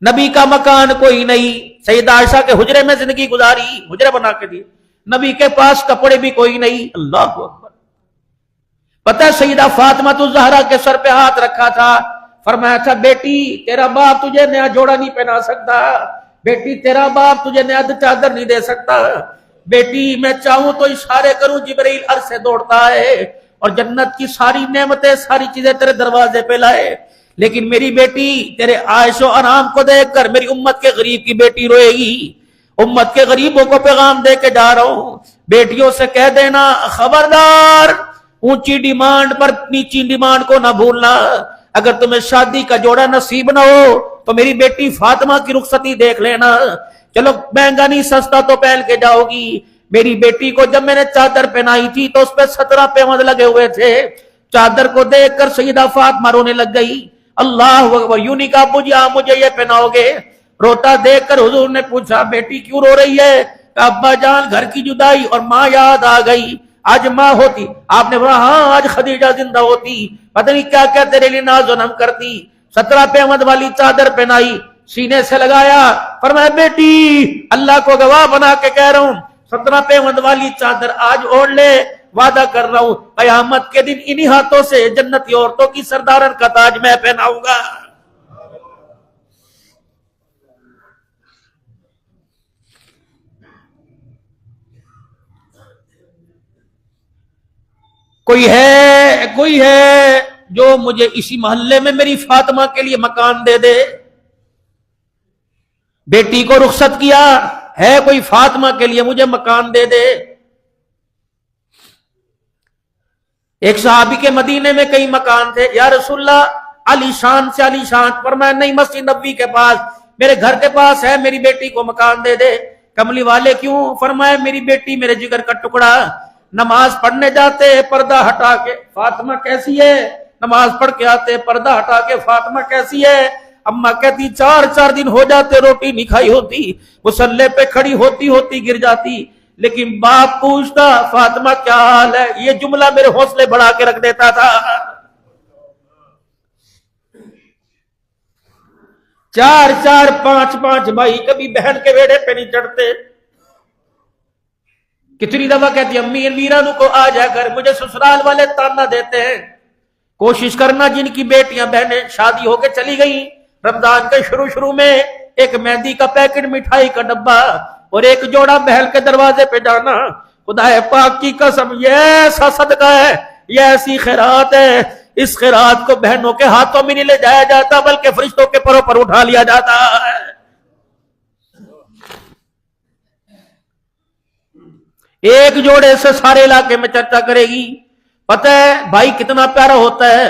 نبی کا مکان کوئی نہیں، سیدہ عائشہ کے حجرے میں زندگی گزاری، حجرے بنا کے دی، نبی کے پاس کپڑے بھی کوئی نہیں. اللہ اکبر. پتہ سیدہ فاطمہ الزہرا کے سر پہ ہاتھ رکھا تھا، فرمایا تھا بیٹی تیرا باپ تجھے نیا جوڑا نہیں پہنا سکتا، بیٹی تیرا باپ تجھے نیا چادر نہیں دے سکتا، بیٹی میں چاہوں تو اشارے کروں جبرائیل عرش سے دوڑتا ہے اور جنت کی ساری نعمتیں ساری چیزیں تیرے دروازے پہ لائے، لیکن میری بیٹی تیرے عائش و آرام کو دیکھ کر میری امت کے غریب کی بیٹی روئے گی. امت کے غریبوں کو پیغام دے کے جا رہا ہوں، بیٹیوں سے کہہ دینا خبردار اونچی ڈیمانڈ پر نیچی ڈیمانڈ کو نہ بھولنا. اگر تمہیں شادی کا جوڑا نصیب نہ ہو تو میری بیٹی فاطمہ کی رخصتی دیکھ لینا، چلو مہنگا نہیں سستا تو پہن کے جاؤ گی. میری بیٹی کو جب میں نے چادر پہنائی تھی تو اس پہ 17 پیوند لگے ہوئے تھے، چادر کو دیکھ کر سیدہ فاطمہ رونے لگ گئی. اللہ اکبر. یوں نہیں کہا مجھے یہ پہناؤ گے، روتا دیکھ کر حضور نے پوچھا بیٹی کیوں رو رہی ہے؟ ابا جان گھر کی جدائی اور ماں یاد آ گئی، آج ماں ہوتی آپ نے بولا ہاں آج خدیجہ زندہ ہوتی پتہ نہیں کیا کیا تیرے لیے ناز و نم کرتی. 17 پیوند والی چادر پہنائی، سینے سے لگایا، فرمایا بیٹی اللہ کو گواہ بنا کے کہہ رہا ہوں 17 پیوند والی چادر آج اوڑھ لے، وعدہ کر رہا ہوں قیامت کے دن انہی ہاتھوں سے جنتی عورتوں کی سردارن کا تاج میں پہناؤں گا. کوئی ہے جو مجھے اسی محلے میں میری فاطمہ کے لیے مکان دے دے؟ بیٹی کو رخصت کیا ہے، کوئی فاطمہ کے لیے مجھے مکان دے دے. ایک صحابی کے مدینے میں کئی مکان تھے، یا رسول اللہ علی شان سے علی شان. فرمایا نہیں مسجد نبوی کے پاس, میرے گھر کے پاس ہے, میری بیٹی کو مکان دے دے. کملی والے کیوں؟ فرمایا میری بیٹی میرے جگر کا ٹکڑا, نماز پڑھنے جاتے پردہ ہٹا کے فاطمہ کیسی ہے, نماز پڑھ کے آتے پردہ ہٹا کے فاطمہ کیسی ہے. اماں کہتی 4 دن ہو جاتے روٹی نہیں کھائی ہوتی, مصلے پہ کھڑی ہوتی ہوتی گر جاتی. لیکن باپ پوچھتا فاطمہ کیا حال ہے, یہ جملہ میرے حوصلے بڑھا کے رکھ دیتا تھا. 4 5 بھائی کبھی بہن کے بیڑے پہ نہیں چڑھتے. کتنی دفعہ کہتی امی میرانو کو آ جا کر, مجھے سسرال والے تانا دیتے ہیں. کوشش کرنا جن کی بیٹیاں بہنیں شادی ہو کے چلی گئی, رمضان کے شروع میں ایک مہندی کا پیکٹ, مٹھائی کا ڈبہ اور ایک جوڑا محل کے دروازے پہ جانا. خدا پاک کی قسم یہ ایسا صدقہ ہے, یہ ایسی خیرات ہے, اس خیرات کو بہنوں کے ہاتھوں میں نہیں لے جایا جاتا بلکہ فرشتوں کے پروں پر اٹھا لیا جاتا ہے. ایک جوڑے سے سارے علاقے میں چرچا کرے گی. پتہ ہے بھائی کتنا پیارا ہوتا ہے,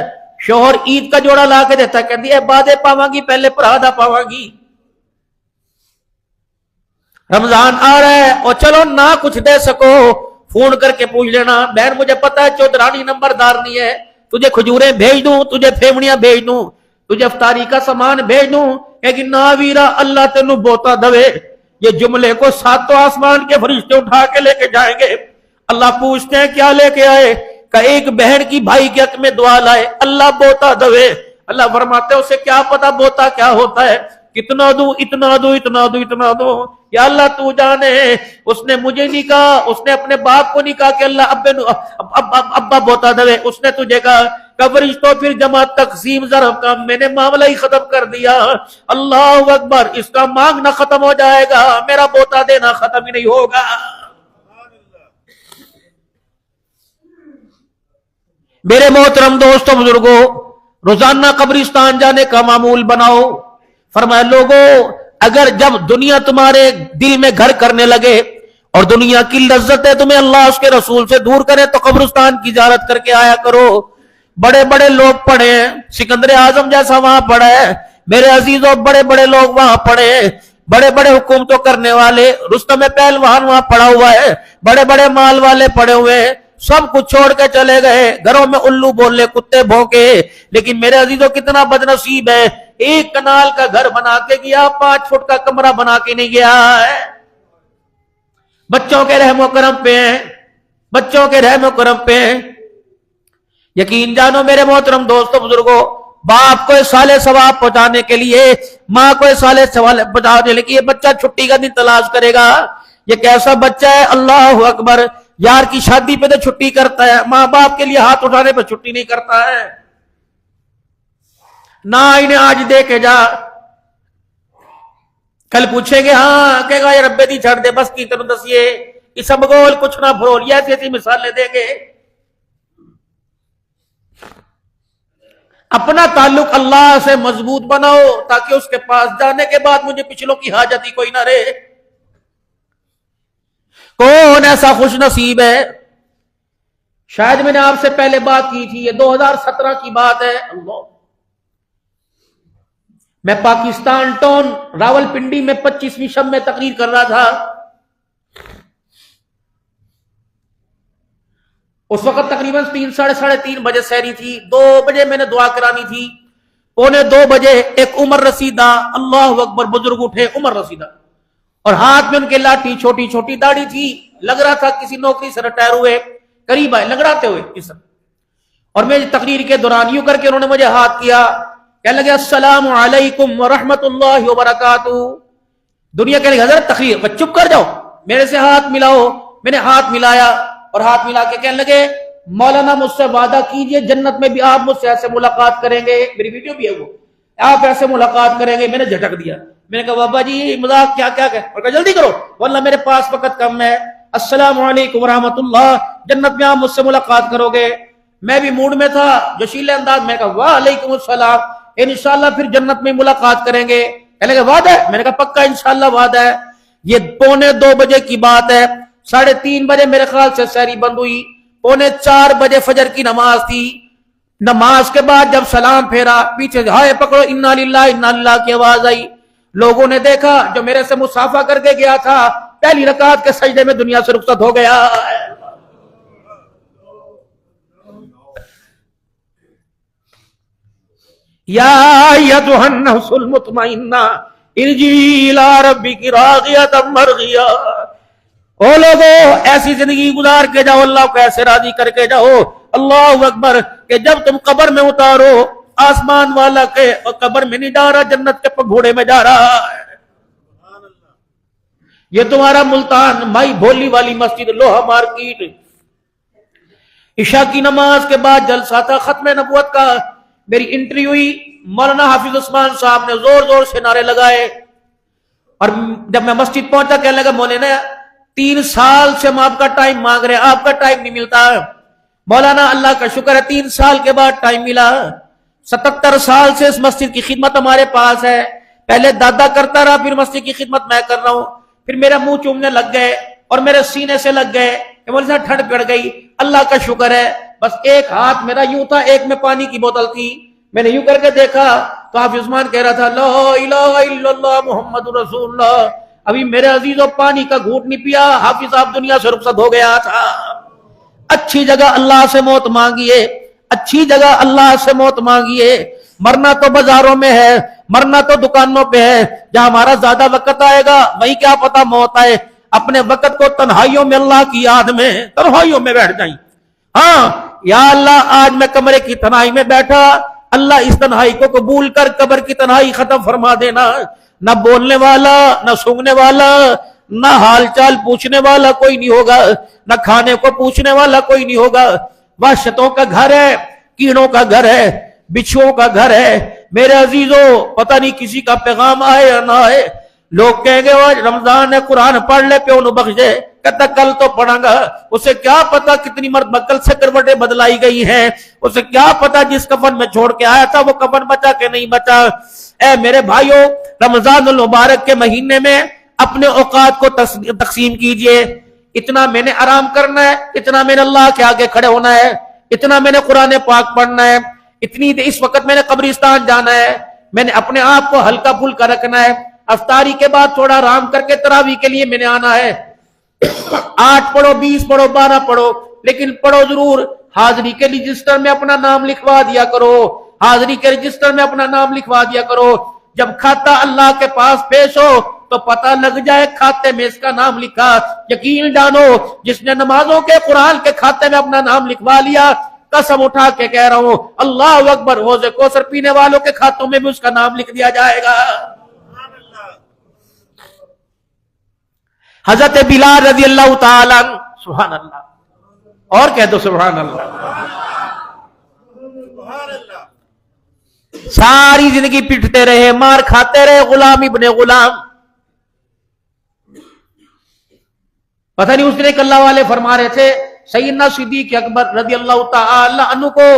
شوہر عید کا جوڑا لا کے دیتا ہے, کہتی ہے بادے پاواں گی پہلے پرادہ پاواں گی. رمضان آ رہا ہے اور چلو نہ کچھ دے سکو فون کر کے پوچھ لینا, بہن مجھے پتا ہے چودرانی نمبردار نہیں ہے, تجھے کھجوریں بھیج دوں, تجھے پھیمڑیاں بھیج دوں, تجھے افطاری کا سامان بھیج دوں, لیکن نہ ویرا اللہ تینوں بوتا دوے. یہ جملے کو 7 آسمان کے فرشتے اٹھا کے لے کے جائیں گے. اللہ پوچھتے ہیں کیا لے کے آئے, کہ ایک بہن کی بھائی کے حق میں دعا لائے, اللہ بوتا دوے. اللہ فرماتے ہیں اسے کیا پتا بوتا کیا ہوتا ہے, کتنا دوں اتنا دوں اتنا دوں اتنا دوں. یا اللہ تو جانے, اس نے مجھے نہیں کہا, اس نے اپنے باپ کو نہیں کہا کہ اللہ ابا بوتا دوے, اس نے تجھے کہا کورش تو پھر جمع تقسیم ضرب کا میں نے معاملہ ہی ختم کر دیا. اللہ اکبر, اس کا مانگنا ختم ہو جائے گا, میرا بوتا دینا ختم ہی نہیں ہوگا. میرے محترم دوستوں بزرگوں, روزانہ قبرستان جانے کا معمول بناؤ. فرمایا لوگوں اگر جب دنیا تمہارے دل میں گھر کرنے لگے اور دنیا کی لذت ہے تمہیں اللہ اس کے رسول سے دور کرے تو قبرستان کی زیارت کر کے آیا کرو. بڑے بڑے لوگ پڑھے ہیں, سکندر اعظم جیسا وہاں پڑھا ہے میرے عزیزوں, بڑے بڑے لوگ وہاں پڑھے ہیں, بڑے بڑے حکومتوں کرنے والے, رستم پہلوان وہاں پڑھا ہوا ہے, بڑے بڑے مال والے پڑھے ہوئے ہیں, سب کچھ چھوڑ کے چلے گئے, گھروں میں الو بولے کتے بھونکے. لیکن میرے عزیزوں کتنا بدنصیب ہے, ایک کنال کا گھر بنا کے گیا, 5 فٹ کا کمرہ بنا کے نہیں گیا ہے. بچوں کے رحم و کرم پہ ہیں, بچوں کے رحم و کرم پہ ہیں. یقین جانو میرے محترم دوستوں بزرگوں, باپ کو سال ثواب پہنچانے کے لیے, ماں کو سال ثواب پہنچانے کے لیے بچہ چھٹی کا دن تلاش کرے گا. یہ کیسا بچہ ہے, اللہ اکبر, یار کی شادی پہ تو چھٹی کرتا ہے, ماں باپ کے لیے ہاتھ اٹھانے پہ چھٹی نہیں کرتا ہے. نہ انہیں آج دے کے جا, کل پوچھیں گے ہاں کہے گا یہ ربے دی چھڑ دے بس کی طرح دسیے, اس بگول کچھ نہ بھرول, یہ ایسی مثالیں دیں گے. اپنا تعلق اللہ سے مضبوط بناؤ تاکہ اس کے پاس جانے کے بعد مجھے پچھلوں کی حاجت ہی کوئی نہ رہے. کون ایسا خوش نصیب ہے, شاید میں نے آپ سے پہلے بات کی تھی, یہ 2017 کی بات ہے. اللہ, میں پاکستان ٹاؤن راول پنڈی میں 25ویں شب میں تقریر کر رہا تھا. اس وقت تقریباً 3 بجے سحری تھی, 2 بجے میں نے دعا کرانی تھی, 1:45 بجے ایک عمر رسیدہ, اللہ اکبر, بزرگ اٹھے, عمر رسیدہ, اور ہاتھ میں ان کے لاٹھی, چھوٹی چھوٹی داڑھی تھی, لگ رہا تھا کسی نوکری سے ریٹائر ہوئے, قریب آئے لگڑاتے ہوئے اس. اور میں تقریر کے دوران یوں کر کے انہوں نے مجھے ہاتھ کیا, کہنے لگے السلام علیکم ورحمۃ اللہ وبرکاتہ. دنیا کہنے لگی حضرت تقریر, بس چپ کر جاؤ, میرے سے ہاتھ ملاؤ. میں نے ہاتھ ملایا اور ہاتھ ملا کے کہنے لگے مولانا مجھ سے وعدہ کیجئے جنت میں بھی آپ مجھ سے ایسے ملاقات کریں گے, میری ویڈیو بھی ہے وہ, آپ ایسے ملاقات کریں گے. میں نے جھٹک دیا, میں نے کہا بابا جی مذاق کیا کیا کہ, اور کہا جلدی کرو واللہ میرے پاس وقت کم ہے. السلام علیکم ورحمۃ اللہ, جنت میں آپ مجھ سے ملاقات کرو گے. میں بھی موڈ میں تھا, جوشیلے انداز میں کہا وعلیکم السلام, انشاءاللہ پھر جنت میں ملاقات کریں گے. کہنے لگے وعدہ ہے, میں نے کہا پکا انشاءاللہ وعدہ ہے. یہ 2:45 بجے کی بات ہے, 3:30 بجے میرے خیال سے سحری بند ہوئی, 3:45 بجے فجر کی نماز تھی, نماز کے بعد جب سلام پھیرا پیچھے سے ہائے پکڑو انا للہ کی آواز آئی. لوگوں نے دیکھا جو میرے سے مصافحہ کر کے گیا تھا پہلی رکعت کے سجدے میں دنیا سے رخصت ہو گیا. یا ایھا النفس المطمئنہ ارجعی الی ربک راضیۃ مرضیہ. او لوگوں ایسی زندگی گزار کے جاؤ, اللہ کو ایسے راضی کر کے جاؤ. اللہ اکبر کہ جب تم قبر میں اتارو آسمان والا کے قبر میں نہیں جا رہا, جنت کے گھوڑے میں جا رہا ہے. یہ تمہارا ملتان مائی بھولی والی مسجد لوہا مارکیٹ. عشاء کی نماز کے بعد جلسہ تھا ختم نبوت کا. میری انٹری ہوئی, مولانا حافظ عثمان صاحب نے زور زور سے نعرے لگائے, اور جب میں مسجد پہنچا کہنے لگا مولانا 3 سال سے ہم آپ کا ٹائم مانگ رہے ہیں, آپ کا ٹائم نہیں ملتا. مولانا اللہ کا شکر ہے 3 سال کے بعد ٹائم ملا. 77 سال سے اس مسجد کی خدمت ہمارے پاس ہے. پہلے دادا کرتا رہا, پھر مسجد کی خدمت میں کر رہا ہوں. پھر میرا منہ چومنے لگ گئے اور میرے سینے سے لگ گئے کہ مولوی صاحب ٹھنڈ پڑ گئی. اللہ کا شکر ہے بس ایک ہاتھ میرا یوں تھا, ایک میں پانی کی بوتل تھی. میں نے یوں کر کے دیکھا تو حافظ عثمان کہہ رہا تھا لا الہ الا اللہ محمد رسول اللہ. ابھی میرے عزیزوں پانی کا گھونٹ نہیں پیا, حافظ صاحب دنیا سے رخصت ہو گیا تھا. اچھی جگہ اللہ سے موت مانگیے, اچھی جگہ اللہ سے موت مانگیے. مرنا تو بازاروں میں ہے, مرنا تو دکانوں پہ ہے. جہاں ہمارا زیادہ وقت آئے گا وہیں کیا پتا موت آئے. اپنے وقت کو تنہائیوں میں اللہ کی یاد میں تنہائیوں میں بیٹھ جائیں. ہاں یا اللہ آج میں کمرے کی تنہائی میں بیٹھا, اللہ اس تنہائی کو قبول کر قبر کی تنہائی ختم فرما دینا. نہ بولنے والا, نہ سونگنے والا, نہ حال چال پوچھنے والا کوئی نہیں ہوگا, نہ کھانے کو پوچھنے والا کوئی نہیں ہوگا. وحشتوں کا گھر ہے, کیڑوں کا گھر ہے, بچھوؤں کا گھر ہے. میرے عزیزوں پتہ نہیں کسی کا پیغام آئے یا نہ آئے. لوگ کہیں گے وہ رمضان ہے قرآن پڑھ لے پیو نو بخش دے, کہتا کل تو پڑھا گا. اسے کیا پتا کتنی مرتبہ سے کروٹیں بدلائی گئی ہیں, اسے کیا پتا جس کفن میں چھوڑ کے آیا تھا وہ کفن بچا کہ نہیں بچا. اے میرے بھائیوں رمضان المبارک کے مہینے میں اپنے اوقات کو تقسیم کیجئے. اتنا میں نے آرام کرنا ہے, اتنا میں نے اللہ کے آگے کھڑے ہونا ہے, اتنا میں نے قرآن پاک پڑھنا ہے, اتنی اس وقت میں نے قبرستان جانا ہے. میں نے اپنے آپ کو ہلکا پھلکا رکھنا ہے. افطاری کے بعد تھوڑا آرام کر کے تراویح کے لیے میں نے آنا ہے. 8 پڑھو 20 پڑھو 12 پڑھو, لیکن پڑھو ضرور. حاضری کے رجسٹر میں اپنا نام لکھوا دیا کرو, حاضری کے رجسٹر میں اپنا نام لکھوا دیا کرو. جب کھاتا اللہ کے پاس پیش ہو تو پتہ لگ جائے کھاتے میں اس کا نام لکھا. یقین جانو جس نے نمازوں کے قرآن کے کھاتے میں اپنا نام لکھوا لیا, قسم اٹھا کے کہہ رہا ہوں اللہ اکبر, حوض کوثر پینے والوں کے کھاتوں میں بھی اس کا نام لکھ دیا جائے گا. حضرت بلال رضی اللہ تعالیٰ سبحان اللہ, اور کہہ دو سبحان اللہ. ساری زندگی پٹتے رہے, مار کھاتے رہے, غلام ابن غلام. پتہ نہیں اس دن ایک اللہ والے فرما رہے تھے سیدنا صدیق اکبر رضی اللہ تعالی عنہ کو,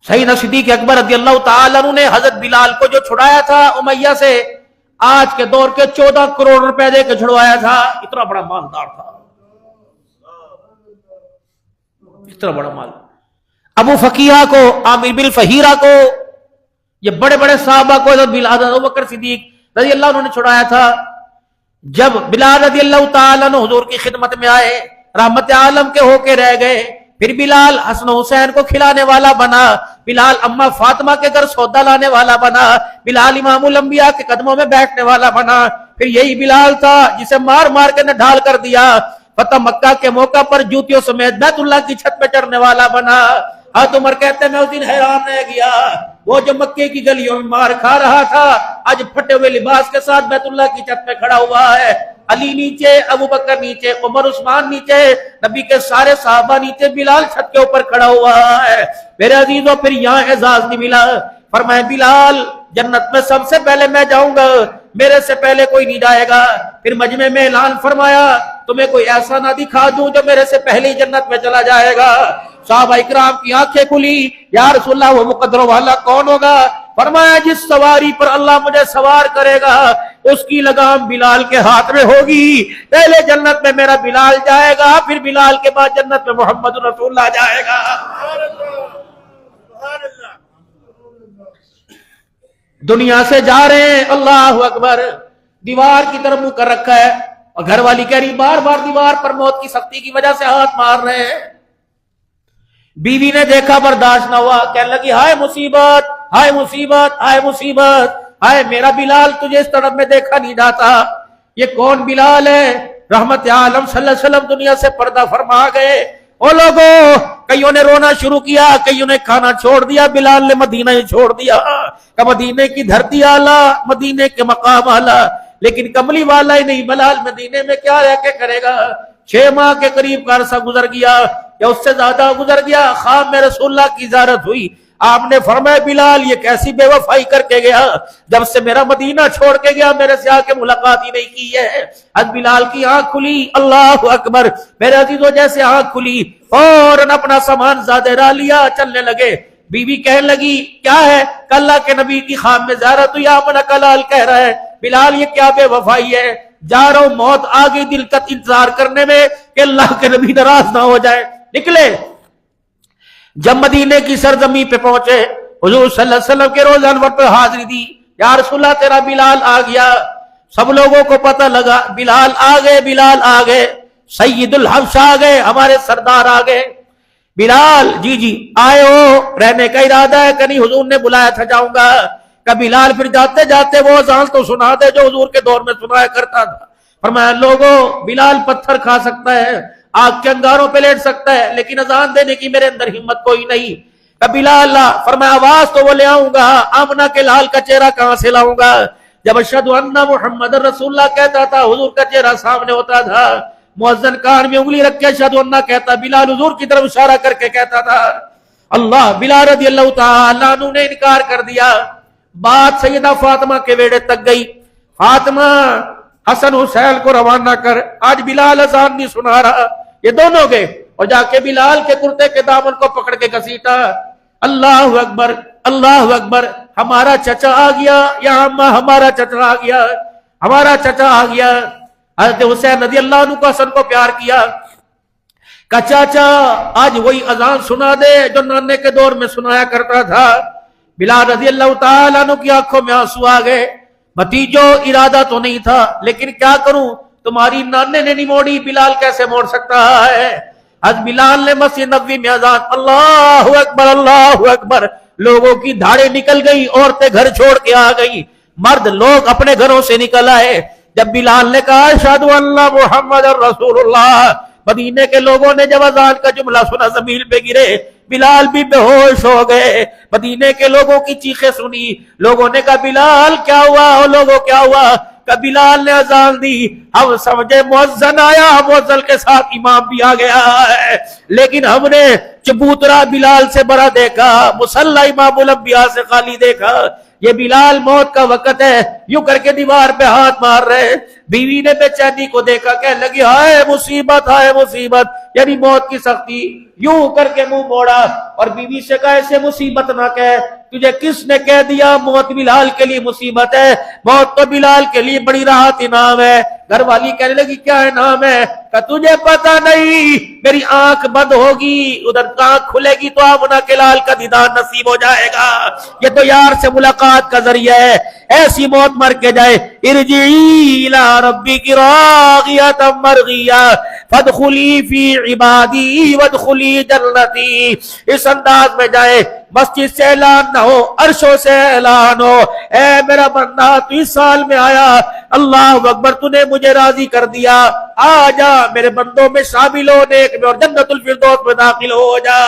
سیدنا صدیق اکبر رضی اللہ تعالی عنہ نے حضرت بلال کو جو چھڑایا تھا امیہ سے, آج کے دور کے 14 کروڑ روپے دے کے چھڑوایا تھا. اتنا بڑا مالدار تھا, اتنا بڑا مال. ابو فقیہ کو, عامر بن فہیرہ کو, یہ بڑے بڑے صحابہ کو حضرت ابو بکر صدیق رضی اللہ عنہ نے چھڑایا تھا. جب بلال رضی اللہ تعالیٰ عنہ حضور کی خدمت میں آئے, رحمت عالم کے ہو کے رہ گئے. پھر بلال حسن حسین کو کھلانے والا بنا, بلال اما فاطمہ کے گھر سودا لانے والا بنا, بلال امام الانبیاء کے قدموں میں بیٹھنے والا بنا. پھر یہی بلال تھا جسے مار مار کے نہ ڈھال کر دیا, فتح مکہ کے موقع پر جوتیوں سمیت بیت اللہ کی چھت پہ چڑھنے والا بنا. حضرت عمر کہتے ہیں میں اس دن حیران رہ گیا, وہ جو مکے کی گلیوں میں مار کھا رہا تھا آج پھٹے ہوئے لباس کے ساتھ بیت اللہ کی چھت پہ کھڑا ہوا ہے. علی نیچے, ابو بکر نیچے, عمر عثمان نیچے, نبی کے سارے صحابہ نیچے, بلال چھت کے اوپر کھڑا ہوا ہے. میرے عزیزوں پھر یہاں اعزاز نہیں ملا. فرمایا بلال جنت میں سب سے پہلے میں جاؤں گا, میرے سے پہلے کوئی نہیں جائے گا. پھر مجمع میں اعلان فرمایا تمہیں کوئی ایسا نہ دکھا دوں جو میرے سے پہلے ہی جنت میں چلا جائے گا. صحابہ اکرام کی آنکھیں کھلی, یا رسول اللہ وہ مقدر والا کون ہوگا؟ فرمایا جس سواری پر اللہ مجھے سوار کرے گا اس کی لگام بلال کے ہاتھ میں ہوگی. پہلے جنت میں میرا بلال جائے گا, پھر بلال کے بعد جنت میں محمد رسول اللہ جائے گا. دنیا سے جا رہے ہیں، اللہ اکبر، دیوار کی طرف منہ کر رکھا ہے، اور گھر والی کہہ رہی بار بار دیوار پر موت کی سختی کی وجہ سے ہاتھ مار رہے ہیں۔ بیوی نے دیکھا، برداشت نہ ہوا، کہنے لگی ہائے مصیبت، ہائے مصیبت، ہائے مصیبت، ہائے میرا بلال تجھے اس طرف میں دیکھا نہیں جاتا۔ یہ کون بلال ہے؟ رحمت عالم صلی اللہ علیہ وسلم دنیا سے پردہ فرما گئے۔ او لوگوں، کئیوں نے رونا شروع کیا، کئیوں نے کھانا چھوڑ دیا، بلال نے مدینہ ہی چھوڑ دیا کہ مدینے کی دھرتی اعلیٰ، مدینے کے مقام اعلیٰ، لیکن کملی والا ہی نہیں، بلال مدینے میں کیا رہ کے کرے گا؟ 6 ماہ کے قریب کا عرصہ گزر گیا یا اس سے زیادہ گزر گیا، خواب میں رسول اللہ کی زیارت ہوئی، آپ نے فرمایا بلال یہ کیسی بے وفائی کر کے گیا، جب سے میرا مدینہ چھوڑ کے گیا میرے سے آ کے ملاقات ہی نہیں کی ہے۔ اب بلال کی آنکھ کھلی، اللہ اکبر، میرے عزیزو جیسے آنکھ کھلی فوراً اپنا سامان زادہ را لیا، چلنے لگے۔ بیوی کہنے لگی کیا ہے؟ کہ اللہ کے نبی کی خواب میں زیارت ہوئی، آپ نے کلال کہہ رہا ہے بلال یہ کیا بے وفائی ہے؟ جا رہا ہوں، موت آ گئی دل کا انتظار کرنے میں کہ اللہ کے نبی ناراض نہ ہو جائے۔ نکلے، جب مدینے کی سرزمین پہ پہنچے، حضور صلی اللہ علیہ وسلم کے روزہ انور پہ حاضری دی، یا رسول اللہ تیرا بلال آ گیا۔ سب لوگوں کو پتہ لگا بلال آ گئے، بلال آ گئے، سید الحبش آ گئے، ہمارے سردار آ گئے۔ بلال جی آئے ہو، رہنے کا ارادہ ہے کہ نہیں؟ حضور نے بلایا تھا، جاؤں گا۔ کہ بلال پھر جاتے جاتے وہ اذان تو سنا دے جو حضور کے دور میں سنایا کرتا تھا۔ فرمایا لوگوں، بلال پتھر کھا سکتا ہے، آگ کے انگاروں پہ لیٹ سکتا ہے، لیکن اذان دینے کی میرے اندر ہمت کوئی نہیں۔ کہ بلال، فرمایا آواز تو وہ لے آؤں گا، آمنہ کے لال کا چہرہ کہاں سے لاؤں گا؟ جب اشہد ان محمد رسول اللہ کہتا تھا حضور کا چہرہ سامنے ہوتا تھا، مؤذن کان میں انگلی رکھ کے اشہد ان کہتا، بلال حضور کی طرف اشارہ کر کے کہتا تھا اللہ۔ بلال رضی اللہ تعالیٰ عنہ نے انکار کر دیا۔ بات سیدہ فاطمہ کے بیڑے تک گئی، فاطمہ حسن حسین کو روانہ کر، آج بلال اذان نہیں سنا رہا۔ یہ دونوں گئے اور جا کے بلال کے کرتے کے دامن کو پکڑ کے گھسیٹا۔ اللہ اکبر، اللہ اکبر، ہمارا چچا آ گیا، یا اماں ہمارا چچا آ گیا، ہمارا چچا آ گیا۔ حضرت حسین رضی اللہ عنہ کو حسن کو پیار کیا کہ چاچا آج وہی اذان سنا دے جو نانے کے دور میں سنایا کرتا تھا۔ بلال رضی اللہ تعالیٰ عنہ کی آنکھوں میں آنسو آ گئے۔ بھتیجو ارادہ تو نہیں تھا، لیکن کیا کروں، تمہاری نانے نے نہیں موڑی، بلال کیسے موڑ سکتا ہے؟ حضرت بلال نے مسجد نبوی میں اذان، اللہ اکبر، اللہ اکبر، لوگوں کی دھاڑیں نکل گئی، عورتیں گھر چھوڑ کے آ گئی، مرد لوگ اپنے گھروں سے نکل آئے۔ جب بلال نے کہا اشہد ان محمد رسول اللہ، مدینے کے لوگوں نے جب اذان کا جملہ سنا زمین پہ گرے، بلال بھی بے ہوش ہو گئے۔ مدینے کے لوگوں کی چیخیں سنی، لوگوں نے کہا بلال کیا ہوا؟ اور لوگوں کیا ہوا؟ کہ بلال نے اذان دی، ہم سمجھے مؤذن آیا، مؤذن کے ساتھ امام بھی آ گیا ہے، لیکن ہم نے چبوترا بلال سے بڑا دیکھا، مصلی امام الانبیاء سے خالی دیکھا۔ یہ بلال موت کا وقت ہے، یوں کر کے دیوار پہ ہاتھ مار رہے۔ بیوی نے بے چینی کو دیکھا، کہنے لگی ہائے مصیبت، ہائے مصیبت، یعنی موت کی سختی۔ یوں کر کے منہ موڑا اور بیوی سے کہا ایسے مصیبت نہ کہہ، تجھے کس نے کہہ دیا موت بلال کے لیے مصیبت ہے؟ موت تو بلال کے لیے بڑی راحت انعام ہے۔ گھر والی کہنے لگی کیا انعام ہے؟ کہ تجھے پتہ نہیں، میری آنکھ بند ہوگی، ادھر آنکھ کھلے گی تو آمنہ کے لال کا دیدار نصیب ہو جائے گا۔ یہ تو یار سے ملاقات کا ذریعہ ہے، ایسی موت مر کے جائے، ارجعی الی ربک راغیۃ مرغیہ فادخلی فی عبادی وادخلی جنتی۔ اس انداز میں جائے، مسجد سے اعلان نہ ہو، عرشوں سے اعلان ہو، اے میرا بندہ تو اس سال میں آیا، اللہ اکبر، تو نے مجھے راضی کر دیا، آ جا میرے بندوں میں شامل ہو، نیک میں، اور جنت الفردوس میں داخل ہو جا۔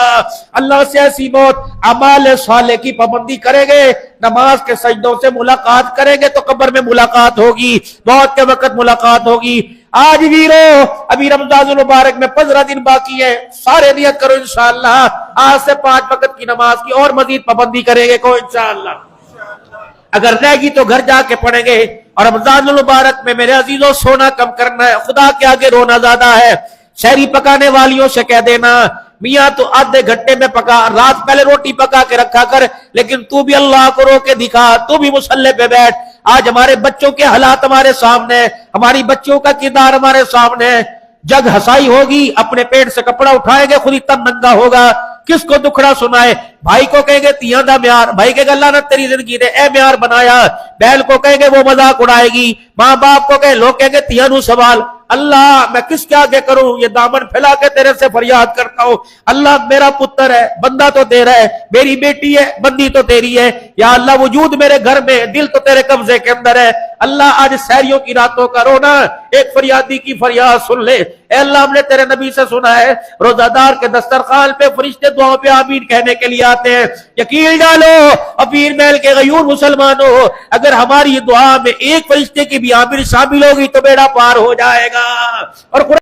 اللہ سے ایسی موت، اعمال صالح کی پابندی کریں گے، نماز کے سجدوں سے ملاقات کریں گے تو قبر میں ملاقات ہوگی، موت کے وقت ملاقات ہوگی۔ آج ویرو ابھی رمضان المبارک میں 15 دن باقی ہے، سارے نیت کرو انشاءاللہ آج سے 5 وقت کی نماز کی اور مزید پابندی کریں گے کو انشاءاللہ۔ اگر رہ گی تو گھر جا کے پڑھیں گے۔ اور رمضان المبارک میں میرے عزیزوں سونا کم کرنا ہے، خدا کے آگے رونا زیادہ ہے۔ شہری پکانے والیوں سے کہہ دینا میاں تو آدھے گھنٹے میں پکا، رات پہلے روٹی پکا کے رکھا کر، لیکن تو بھی اللہ کو رو کے دکھا، تو بھی مصلی پہ بیٹھ۔ آج ہمارے بچوں کے حالات ہمارے سامنے، ہماری بچوں کا کردار ہمارے سامنے۔ جگ ہسائی ہوگی، اپنے پیٹ سے کپڑا اٹھائیں گے، خود ہی تن ننگا ہوگا، کس کو دکھڑا سنائے؟ بھائی کو کہیں گے تیاں دا میار، بھائی کہے گا اللہ نے تیری زندگی نے اے میار بنایا، بہن کو کہیں گے وہ مذاق اڑائے گی، ماں باپ کو کہیں، لوگ کہیں گے تیاں نو سوال۔ اللہ میں کس کے آگے کروں؟ یہ دامن پھیلا کے تیرے سے فریاد کرتا ہوں، اللہ میرا پتر ہے، بندہ تو تیرا ہے، میری بیٹی ہے، بندی تو تیری ہے، یا اللہ وجود میرے گھر میں، دل تو تیرے قبضے کے اندر ہے۔ اللہ آج سحریوں کی راتوں کا رونا ایک فریادی کی فریاد سن لے۔ اے اللہ ہم نے تیرے نبی سے سنا ہے روزہ دار کے دسترخوان پہ فرشتے دعاؤں پہ آمین کہنے کے لیے آتے ہیں۔ یقین ڈالو امیر محل کے غیور مسلمانوں، اگر ہماری دعا میں ایک فرشتے کی بھی آمین شامل ہوگی تو بیڑا پار ہو جائے گا۔ اور